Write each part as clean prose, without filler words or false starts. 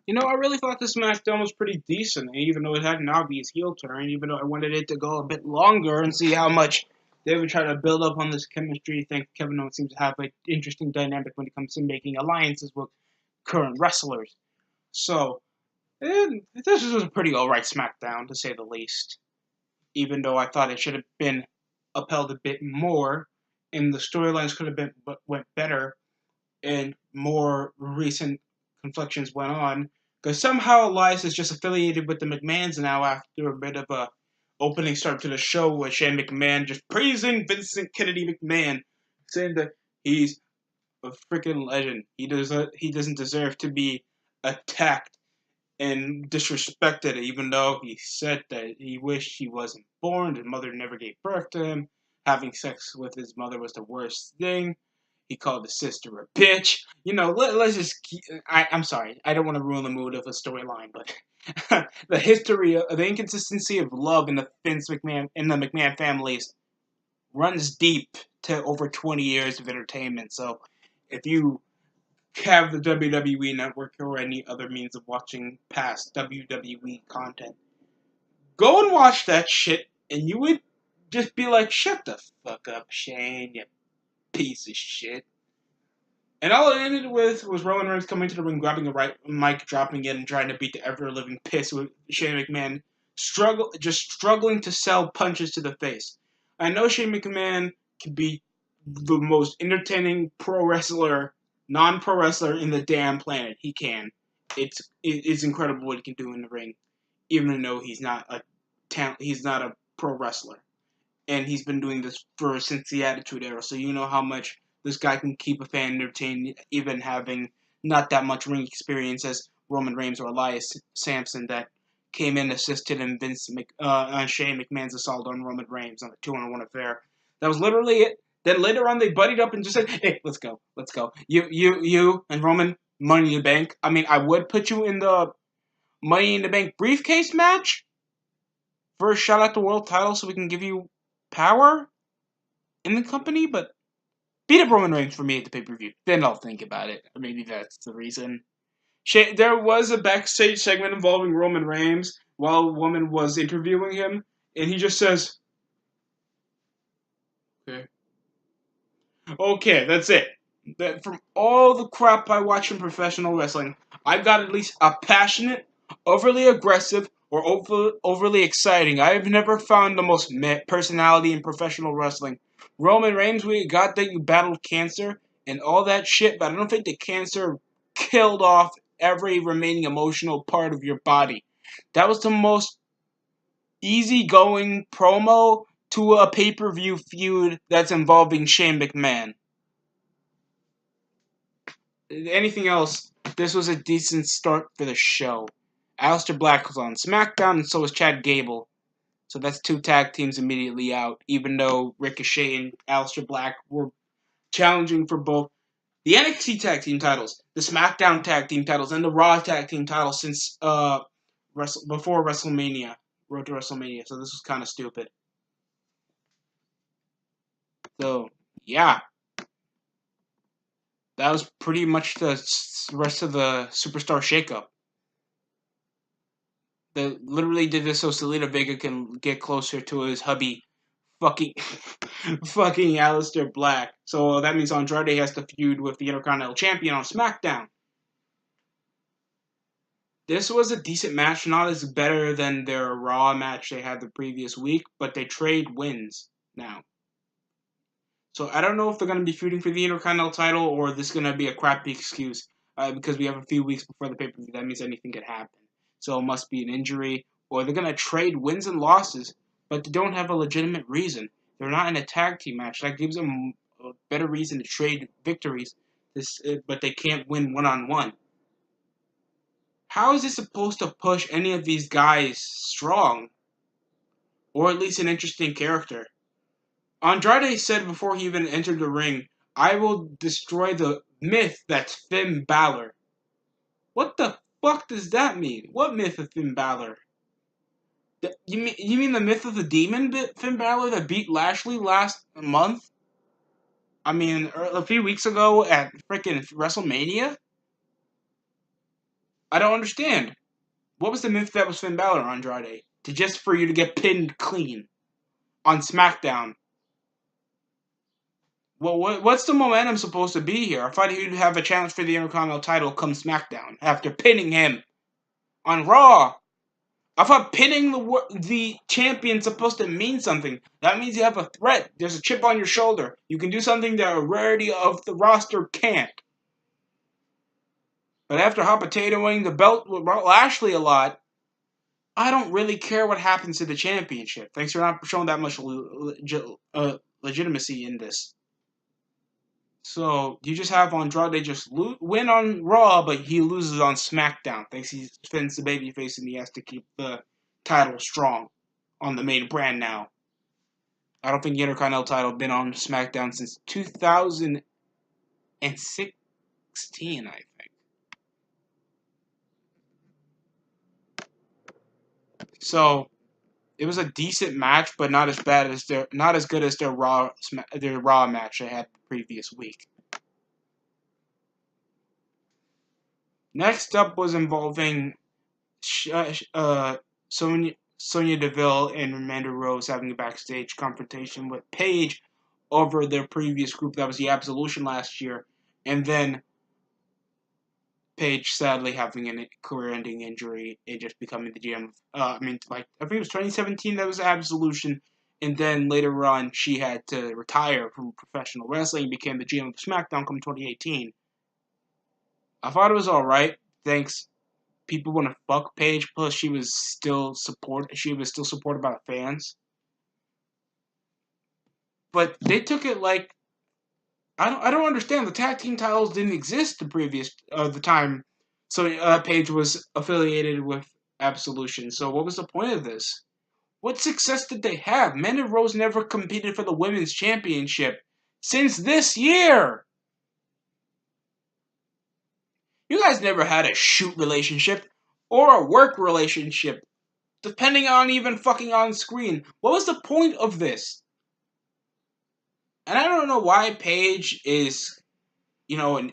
I really thought this SmackDown was pretty decent, even though it had an obvious heel turn, even though I wanted it to go a bit longer and see how much they would try to build up on this chemistry. I think Kevin Owens seems to have an interesting dynamic when it comes to making alliances with current wrestlers. So, this was a pretty alright SmackDown, to say the least. Even though I thought it should have been upheld a bit more, and the storylines could have been went better, and more recent conflictions went on, because somehow Elias is just affiliated with the McMahons now after a bit of a opening start to the show with Shane McMahon just praising Vincent Kennedy McMahon, saying that he's a freaking legend. He doesn't deserve to be attacked and disrespected, even though he said that he wished he wasn't born. His mother never gave birth to him. Having sex with his mother was the worst thing. He called his sister a bitch. Let's just keep. I'm sorry. I don't want to ruin the mood of a storyline, but the history of the inconsistency of love in the McMahon families runs deep to over 20 years of entertainment. So, if you have the WWE Network or any other means of watching past WWE content, go and watch that shit, and you would just be like, "Shut the fuck up, Shane, you piece of shit." And all it ended with was Roman Reigns coming to the ring, grabbing a right mic, dropping it, and trying to beat the ever-living piss with Shane McMahon, struggling to sell punches to the face. I know Shane McMahon can be the most entertaining non-pro wrestler in the damn planet. He can. It's incredible what he can do in the ring, even though he's not a pro wrestler, and he's been doing this since the Attitude Era. So you know how much this guy can keep a fan entertained, even having not that much ring experience as Roman Reigns or Elias Sampson that came in assisted in Shane McMahon's assault on Roman Reigns on the 2-on-1 affair. That was literally it. Then later on, they buddied up and just said, "Hey, let's go. You, and Roman, Money in the Bank. I mean, I would put you in the Money in the Bank briefcase match for a shot at the world title, so we can give you power in the company, but beat up Roman Reigns for me at the pay-per-view. Then I'll think about it. Or maybe that's the reason." There was a backstage segment involving Roman Reigns while a woman was interviewing him, and he just says, "Okay, okay, that's it." That from all the crap I watch in professional wrestling, I got at least a passionate, overly aggressive, or overly exciting. I have never found the most personality in professional wrestling. Roman Reigns, we got that you battled cancer and all that shit, but I don't think the cancer killed off every remaining emotional part of your body. That was the most easygoing promo to a pay-per-view feud that's involving Shane McMahon. Anything else, this was a decent start for the show. Aleister Black was on SmackDown, and so was Chad Gable. So that's two tag teams immediately out, even though Ricochet and Aleister Black were challenging for both the NXT tag team titles, the SmackDown tag team titles, and the Raw tag team titles since before WrestleMania, Road to WrestleMania. So this was kind of stupid. So yeah, that was pretty much the rest of the Superstar shakeup. They literally did this so Selena Vega can get closer to his hubby, fucking, fucking Aleister Black. So that means Andrade has to feud with the Intercontinental Champion on SmackDown. This was a decent match, not as better than their Raw match they had the previous week, but they trade wins now. So I don't know if they're going to be feuding for the Intercontinental title or this is going to be a crappy excuse because we have a few weeks before the pay-per-view. That means anything could happen. So it must be an injury, or they're going to trade wins and losses, but they don't have a legitimate reason. They're not in a tag team match. That gives them a better reason to trade victories, but they can't win one-on-one. How is this supposed to push any of these guys strong? Or at least an interesting character? Andrade said before he even entered the ring, "I will destroy the myth that's Finn Balor." What the fuck does that mean? What myth of Finn Balor? You mean the myth of the demon Finn Balor that beat Lashley last month? I mean, a few weeks ago at freaking WrestleMania? I don't understand. What was the myth that was Finn Balor, Andrade? Just for you to get pinned clean on SmackDown. Well, what's the momentum supposed to be here? I thought he'd have a chance for the Intercontinental title come SmackDown after pinning him on Raw. I thought pinning the champion's supposed to mean something. That means you have a threat. There's a chip on your shoulder. You can do something that a rarity of the roster can't. But after hot potatoing the belt with Lashley a lot, I don't really care what happens to the championship. Thanks for not showing that much legitimacy in this. So you just have Andrade just win on Raw, but he loses on SmackDown. Thanks he spins the babyface and he has to keep the title strong on the main brand now. I don't think the Intercontinental title been on SmackDown since 2016, I think. So it was a decent match, but not as bad as not as good as their Raw match they had the previous week. Next up was involving Sonya Deville and Amanda Rose having a backstage confrontation with Paige over their previous group that was the Absolution last year, and then Paige sadly having a career-ending injury and just becoming the GM. I think it was 2017 that was Absolution, and then later on she had to retire from professional wrestling and became the GM of SmackDown come 2018. I thought it was alright, thanks. People want to fuck Paige, plus she was still supported by the fans. But they took it like I don't understand. The tag team titles didn't exist the time. So Paige was affiliated with Absolution. So what was the point of this? What success did they have? Amanda Rose never competed for the women's championship since this year. You guys never had a shoot relationship or a work relationship, depending on even fucking on screen. What was the point of this? And I don't know why Paige is, an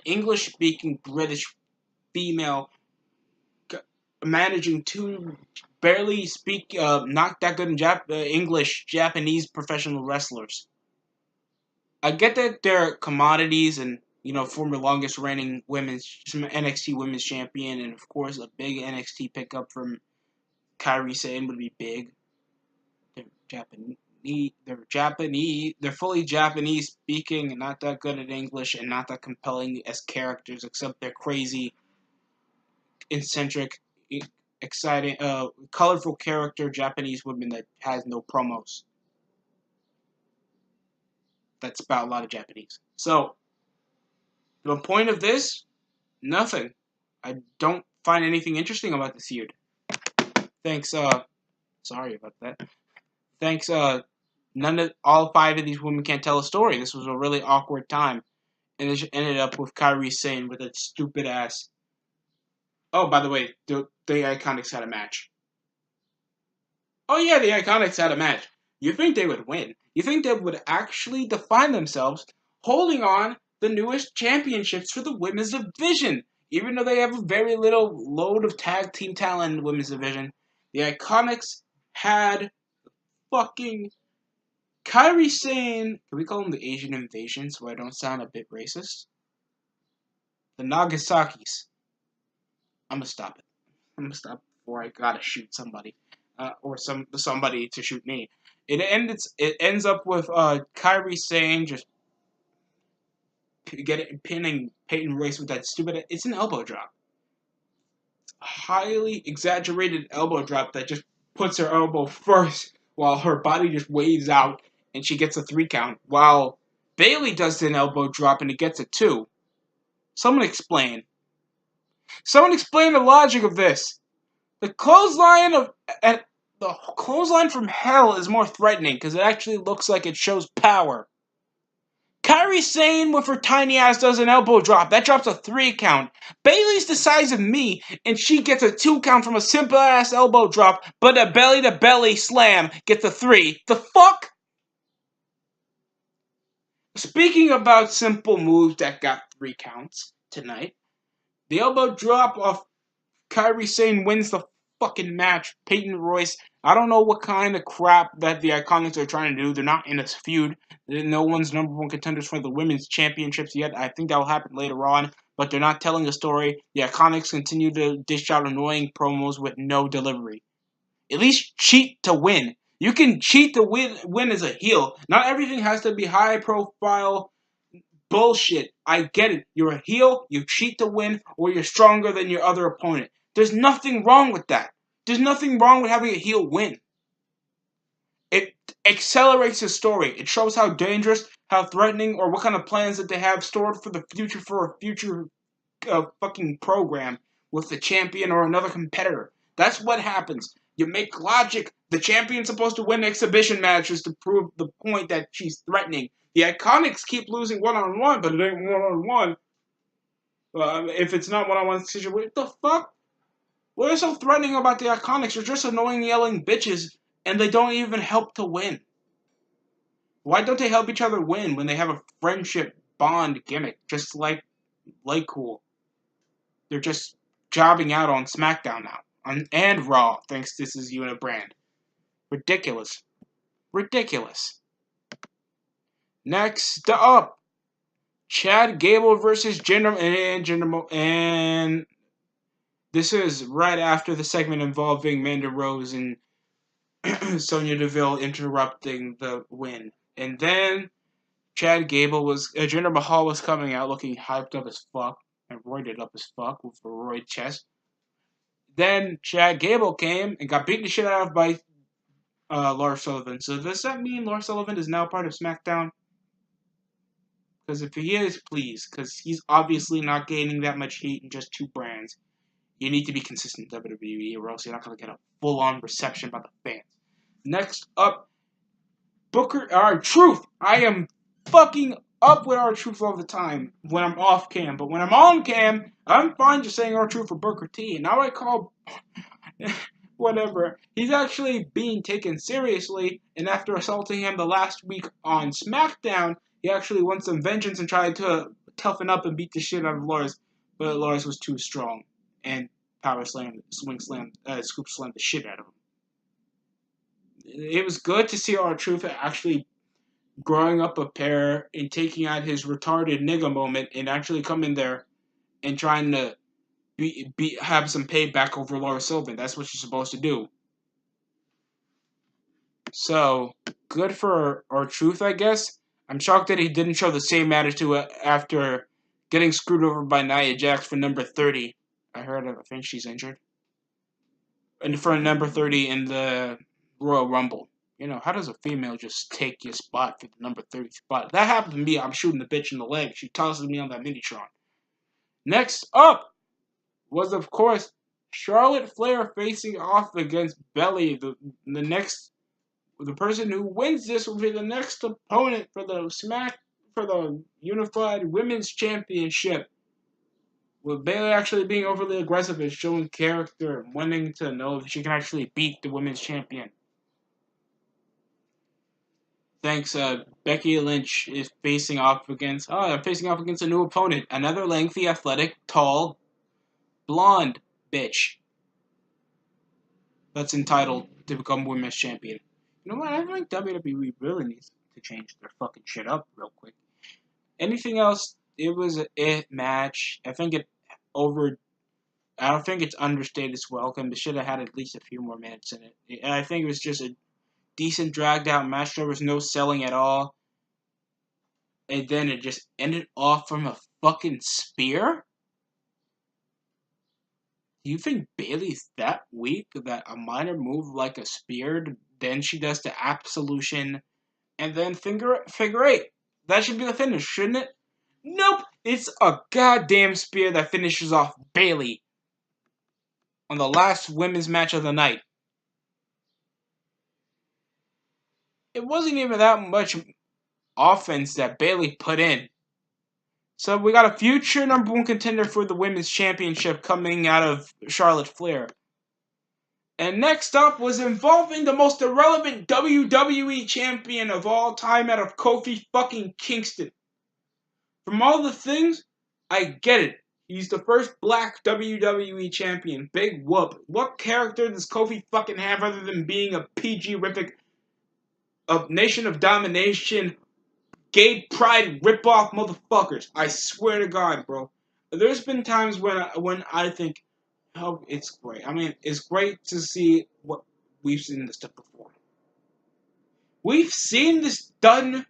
English-speaking British female managing two barely speak, not that good in English Japanese professional wrestlers. I get that they're commodities and, former longest reigning NXT women's champion, and of course a big NXT pickup from Kairi Sane would be big. They're Japanese. They're fully Japanese speaking and not that good at English and not that compelling as characters, except they're crazy, eccentric, exciting, colorful character Japanese women that has no promos. That's about a lot of Japanese. So, the point of this, nothing. I don't find anything interesting about this feud. Thanks, sorry about that. Thanks, all five of these women can't tell a story. This was a really awkward time. And it ended up with Kairi Sane with that stupid ass. Oh, by the way, the Iconics had a match. Oh yeah, the Iconics had a match. You think they would win? You think they would actually define themselves holding on the newest championships for the women's division? Even though they have a very little load of tag team talent in the women's division, the Iconics had fucking Kairi Sane. Can we call them the Asian Invasion so I don't sound a bit racist? The Nagasakis. I'm gonna stop it. I'm gonna stop before I gotta shoot somebody, or somebody to shoot me. It ends up with Kairi Sane just pinning Peyton Royce with that stupid. It's an elbow drop, highly exaggerated elbow drop that just puts her elbow first while her body just waves out and she gets a 3 count. While Bayley does an elbow drop and it gets a 2. Someone explain. Someone explain the logic of this. The clothesline from hell is more threatening because it actually looks like it shows power. Kairi Sane with her tiny ass does an elbow drop. That drops a 3 count. Bayley's the size of me, and she gets a 2 count from a simple ass elbow drop, but a belly to belly slam gets a 3. The fuck? Speaking about simple moves that got 3 counts tonight, The elbow drop off Kairi Sane wins the fucking match. Peyton Royce, I don't know what kind of crap that the Iconics are trying to do. They're not in a feud. No one's number one contenders for the women's championships yet. I think that will happen later on, but they're not telling a story. The Iconics continue to dish out annoying promos with no delivery. At least cheat to win. You can cheat to win as a heel. Not everything has to be high profile bullshit. I get it. You're a heel, you cheat to win, or you're stronger than your other opponent. There's nothing wrong with that. There's nothing wrong with having a heel win. It accelerates the story. It shows how dangerous, how threatening, or what kind of plans that they have stored for the future for a future fucking program with the champion or another competitor. That's what happens. You make logic. The champion's supposed to win exhibition matches to prove the point that she's threatening. The Iconics keep losing one-on-one, but it ain't one-on-one. If it's not one-on-one situation, what the fuck? What is so threatening about the Iconics? They're just annoying, yelling bitches, and they don't even help to win. Why don't they help each other win when they have a friendship bond gimmick, just like Cool? They're just jobbing out on SmackDown now. And Raw, thanks to this is unit brand. Ridiculous. Ridiculous. Next up, Chad Gable versus Jinder and this is right after the segment involving Mandy Rose and Sonya Deville interrupting the win. And then Chad Gable Jinder Mahal was coming out looking hyped up as fuck and roided up as fuck with a roid chest. Then Chad Gable came and got beaten the shit out of by Lars Sullivan. So does that mean Lars Sullivan is now part of SmackDown? Because if he is, please. Because he's obviously not gaining that much heat in just two brands. You need to be consistent in WWE or else you're not going to get a full-on reception by the fans. Next up, R-Truth. I am fucking up with R-Truth all the time when I'm off cam. But when I'm on cam, I'm fine just saying R-Truth for Booker T. And now I call... whatever. He's actually being taken seriously, and after assaulting him the last week on SmackDown, he actually wants some vengeance and tried to toughen up and beat the shit out of Lars, but Lars was too strong and scoop slammed the shit out of him. It was good to see R-Truth actually growing up a pair and taking out his retarded nigga moment and actually come in there and trying to have some payback over Lars Sullivan. That's what you're supposed to do. So, good for R-Truth, I guess. I'm shocked that he didn't show the same attitude after getting screwed over by Nia Jax for number 30. I think she's injured. And for number 30 in the Royal Rumble. You know, how does a female just take your spot for the number 30 spot? That happened to me. I'm shooting the bitch in the leg. She tosses me on that Minitron. Next up was, of course, Charlotte Flair facing off against Belly. The person who wins this will be the next opponent for the Unified Women's Championship. With Bayley actually being overly aggressive and showing character and wanting to know if she can actually beat the women's champion. Thanks, Becky Lynch is facing off against a new opponent. Another lengthy, athletic, tall, blonde bitch that's entitled to become women's champion. You know what? I think WWE really needs to change their fucking shit up real quick. Anything else? It was a match. I don't think it's understated its welcome. It should have had at least a few more minutes in it. And I think it was just a decent dragged out match. There was no selling at all. And then it just ended off from a fucking spear? Do you think Bayley's that weak that a minor move like a spear, then she does the absolution, and then figure eight? That should be the finish, shouldn't it? Nope! It's a goddamn spear that finishes off Bayley on the last women's match of the night. It wasn't even that much offense that Bayley put in. So we got a future number one contender for the women's championship coming out of Charlotte Flair. And next up was involving the most irrelevant WWE champion of all time out of Kofi fucking Kingston. From all the things, I get it. He's the first black WWE champion. Big whoop. What character does Kofi fucking have other than being a PG-rific, a Nation of Domination, gay pride ripoff motherfuckers? I swear to God, bro. There's been times when I think, oh, it's great. I mean, it's great to see what we've seen this stuff before. We've seen this done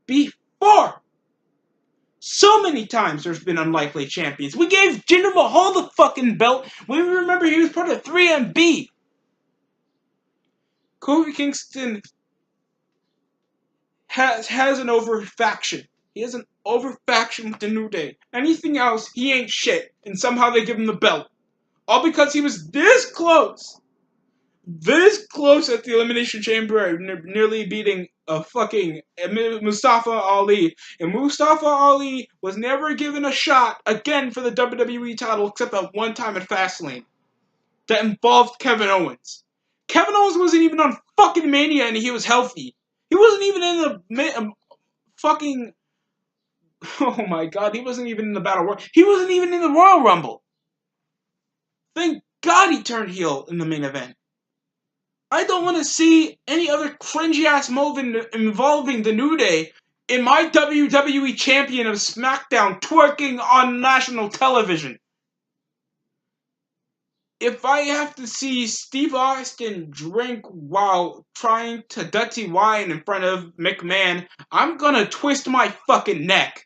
before. So many times there's been unlikely champions. We gave Jinder Mahal the fucking belt. We remember he was part of 3MB. Kofi Kingston has an over faction. He has an over faction with the New Day. Anything else, he ain't shit. And somehow they give him the belt. All because he was this close at the Elimination Chamber, nearly beating a fucking Mustafa Ali. And Mustafa Ali was never given a shot again for the WWE title except that one time at Fastlane that involved Kevin Owens. Kevin Owens wasn't even on fucking Mania and he was healthy. He wasn't even in the fucking... Oh my God, he wasn't even in the Battle Royal. He wasn't even in the Royal Rumble. Thank God he turned heel in the main event. I don't want to see any other cringy-ass move involving the New Day in my WWE Champion of SmackDown twerking on national television. If I have to see Steve Austin drink while trying to dirty wine in front of McMahon, I'm gonna twist my fucking neck.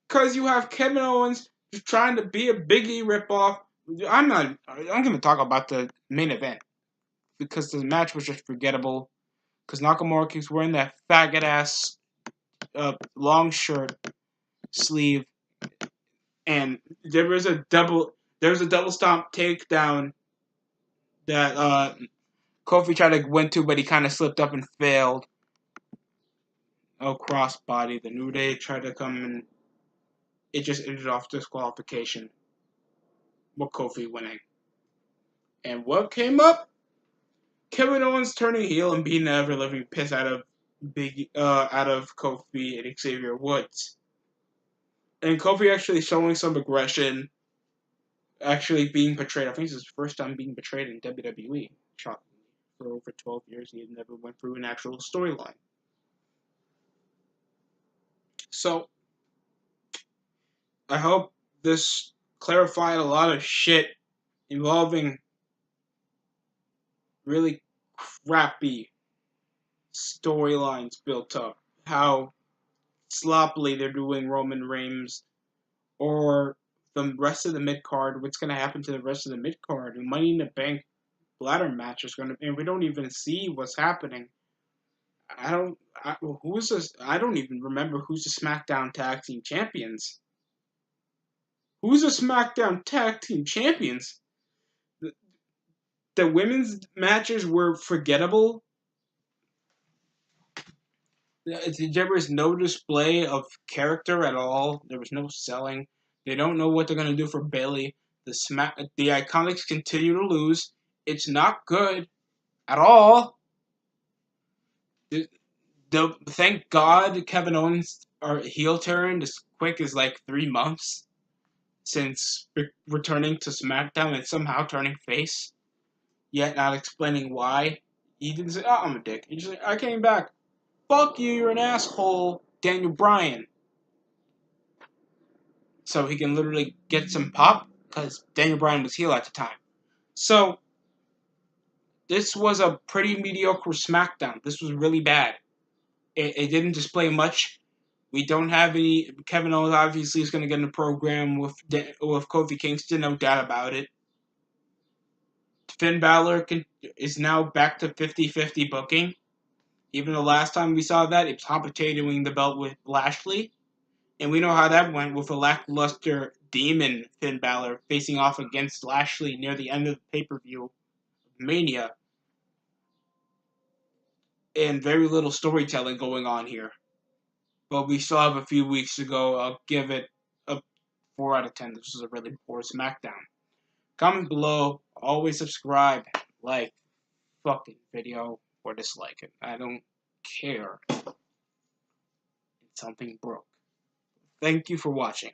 Because you have Kevin Owens just trying to be a Big E ripoff. I'm gonna talk about the main event. Because the match was just forgettable. Because Nakamura keeps wearing that faggot ass long shirt sleeve, and there was a double stomp takedown that Kofi tried to win to, but he kind of slipped up and failed. Oh, crossbody. The New Day tried to come and it just ended off disqualification with Kofi winning. And what came up? Kevin Owens turning heel and beating the ever-living piss out of Kofi and Xavier Woods. And Kofi actually showing some aggression, actually being betrayed. I think this is his first time being betrayed in WWE. Shockingly. For over 12 years, he had never went through an actual storyline. So, I hope this clarified a lot of shit involving really crappy storylines built up. How sloppily they're doing Roman Reigns or the rest of the mid-card. What's going to happen to the rest of the mid-card? Money in the Bank ladder match is going to... And we don't even see what's happening. I don't even remember who's the SmackDown Tag Team Champions. Who's the SmackDown Tag Team Champions? The women's matches were forgettable. There was no display of character at all. There was no selling. They don't know what they're going to do for Bayley. The Iconics continue to lose. It's not good at all. Thank God Kevin Owens heel turned as quick as like 3 months since returning to SmackDown and somehow turning face, yet not explaining why. He didn't say, "Oh, I'm a dick." He just like, "I came back. Fuck you, you're an asshole, Daniel Bryan." So he can literally get some pop because Daniel Bryan was heel at the time. So this was a pretty mediocre SmackDown. This was really bad. It didn't display much. We don't have any... Kevin Owens obviously is going to get in a program with Kofi Kingston, no doubt about it. Finn Balor is now back to 50-50 booking. Even the last time we saw that, it was Hobbitating the belt with Lashley. And we know how that went with a lackluster demon Finn Balor facing off against Lashley near the end of the pay-per-view Mania. And very little storytelling going on here. But we still have a few weeks to go. I'll give it a 4 out of 10. This was a really poor SmackDown. Comment below. Always subscribe. Like fucking video or dislike it. I don't care. Something broke. Thank you for watching.